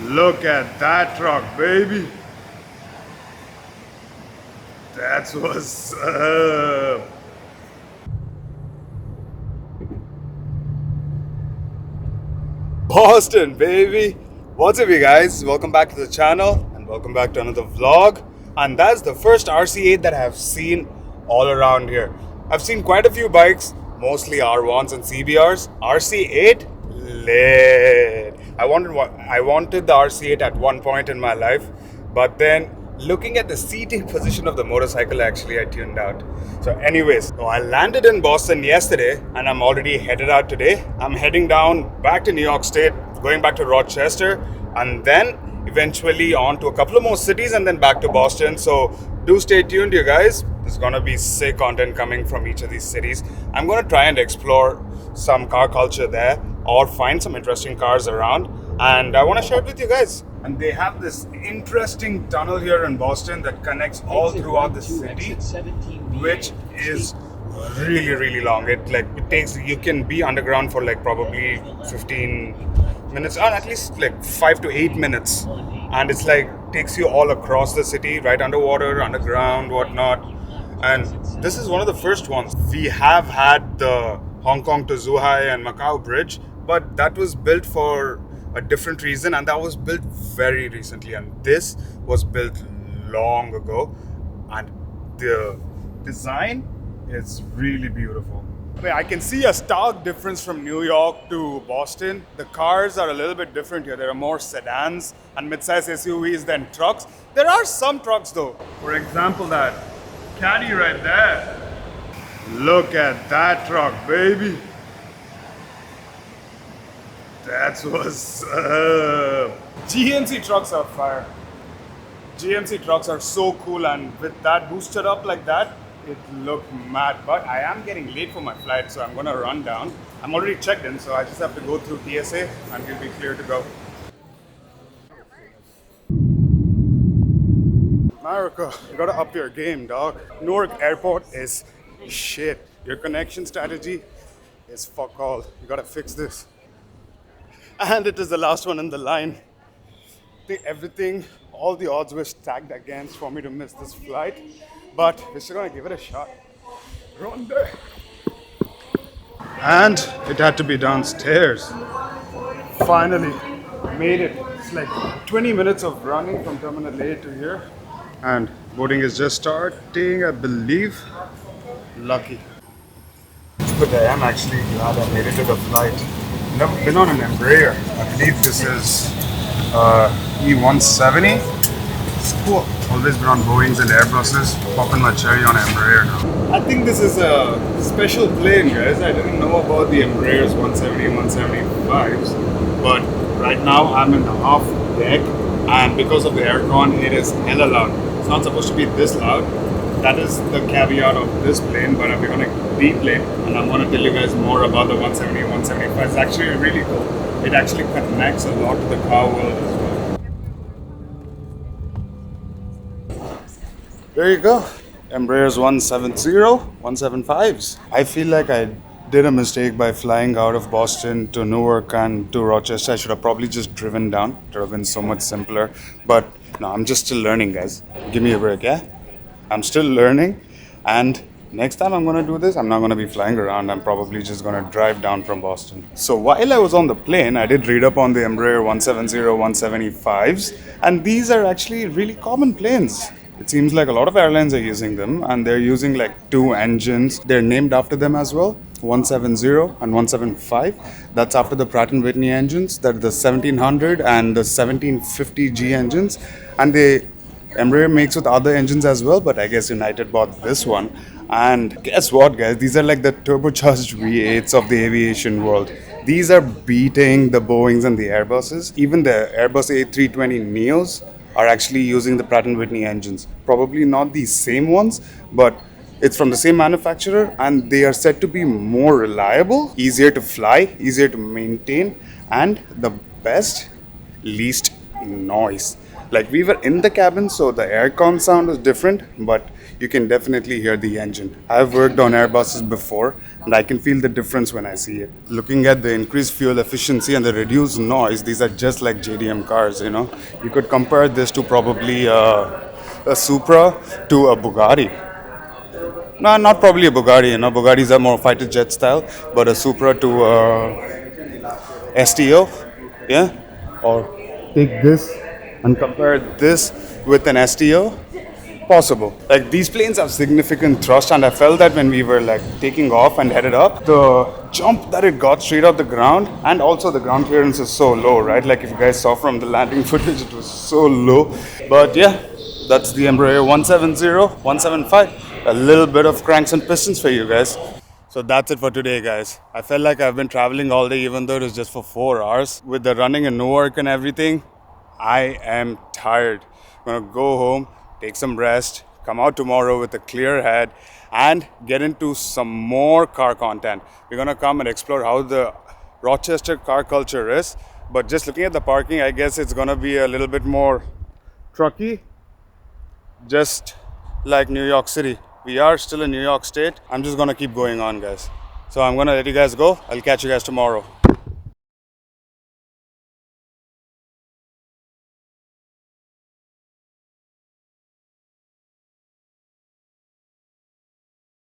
Look at that truck, baby. That's what's up. Boston, baby. What's up, you guys? Welcome back to the channel and welcome back to another vlog. And that's the first RC8 that I have seen all around here. I've seen quite a few bikes, mostly R1s and CBRs. RC8, lit. I wanted the RC8 at one point in my life, but then looking at the seating position of the motorcycle, actually I tuned out. So anyways, so I landed in Boston yesterday and I'm already headed out today. I'm heading down back to New York State, going back to Rochester, and then eventually on to a couple of more cities and then back to Boston. So do stay tuned, you guys. There's gonna be sick content coming from each of these cities. I'm gonna try and explore some car culture there or find some interesting cars around, and I want to share it with you guys. And they have this interesting tunnel here in Boston that connects all throughout the city, which is really long. It takes, you can be underground for like probably 15 minutes, or at least like 5 to 8 minutes, and it's like takes you all across the city, right underwater, underground, whatnot. And this is one of the first ones. We have had the Hong Kong to Zhuhai and Macau bridge, but that was built for a different reason, and that was built very recently, and this was built long ago, and the design is really beautiful. I mean, I can see a stark difference from New York to Boston. The cars are a little bit different here. There are more sedans and mid-size SUVs than trucks. There are some trucks though. For example, that Caddy right there. Look at that truck, baby. That's what's up. GMC trucks are fire. GMC trucks are so cool, and with that boosted up like that, it looked mad. But I am getting late for my flight, so I'm gonna run down. I'm already checked in, so I just have to go through TSA and we'll be clear to go. America, you gotta up your game, dog. Newark Airport is shit. Your connection strategy is fuck all. You gotta fix this. And it is the last one in the line. I think everything, all the odds were stacked against for me to miss this flight, but we're still gonna give it a shot. Runway. And it had to be downstairs. Finally made it. It's like 20 minutes of running from Terminal A to here, and boarding is just starting, I believe. Lucky. But I am actually glad I made it to the flight. Never been on an Embraer. I believe this is E170. It's cool. Always been on Boeings and Airbuses. Popping my cherry on Embraer now. I think this is a special plane, guys. I didn't know about the Embraer's 170 and 175s. But right now I'm in the half deck, and because of the aircon, it is hella loud. It's not supposed to be this loud. That is the caveat of this plane, but we're gonna deplane, and I'm gonna tell you guys more about the 170, 175. It's actually really cool. It actually connects a lot to the car world as well. There you go. Embraer's 170, 175s. I feel like I did a mistake by flying out of Boston to Newark and to Rochester. I should have probably just driven down. It would have been so much simpler. But no, I'm just still learning, guys. Give me a break, yeah? I'm still learning, and next time I'm gonna do this, I'm not gonna be flying around. I'm probably just gonna drive down from Boston. So while I was on the plane, I did read up on the Embraer 170, 175s, and these are actually really common planes. It seems like a lot of airlines are using them, and they're using like two engines. They're named after them as well, 170 and 175. That's after the Pratt & Whitney engines. They're the 1700 and the 1750G engines, and Embraer makes with other engines as well, but I guess United bought this one. And guess what, guys? These are like the turbocharged V8s of the aviation world. These are beating the Boeings and the Airbuses. Even the Airbus A320neos are actually using the Pratt & Whitney engines. Probably not the same ones, but it's from the same manufacturer, and they are said to be more reliable, easier to fly, easier to maintain, and the best, least noise. Like, we were in the cabin, so the aircon sound was different, but you can definitely hear the engine. I've worked on Airbuses before and I can feel the difference when I see it. Looking at the increased fuel efficiency and the reduced noise, these are just like JDM cars, you know. You could compare this to probably a Supra to a Bugatti. No, not probably a Bugatti, you know. Bugattis are more fighter jet style, but a Supra to STO, yeah? Or take this and compare this with an STO. Possible. Like these planes have significant thrust, and I felt that when we were like taking off and headed up, the jump that it got straight off the ground, and also the ground clearance is so low, right? Like if you guys saw from the landing footage, it was so low. But yeah, that's the Embraer 170, 175. A little bit of cranks and pistons for you guys. So that's it for today, guys. I felt like I've been traveling all day, even though it was just for 4 hours. With the running in Newark and everything, I am tired. I'm gonna go home, take some rest, come out tomorrow with a clear head, and get into some more car content. We're gonna come and explore how the Rochester car culture is. But just looking at the parking, I guess it's gonna be a little bit more trucky, just like New York City. We are still in New York State. I'm just gonna keep going on, guys. So I'm gonna let you guys go. I'll catch you guys tomorrow.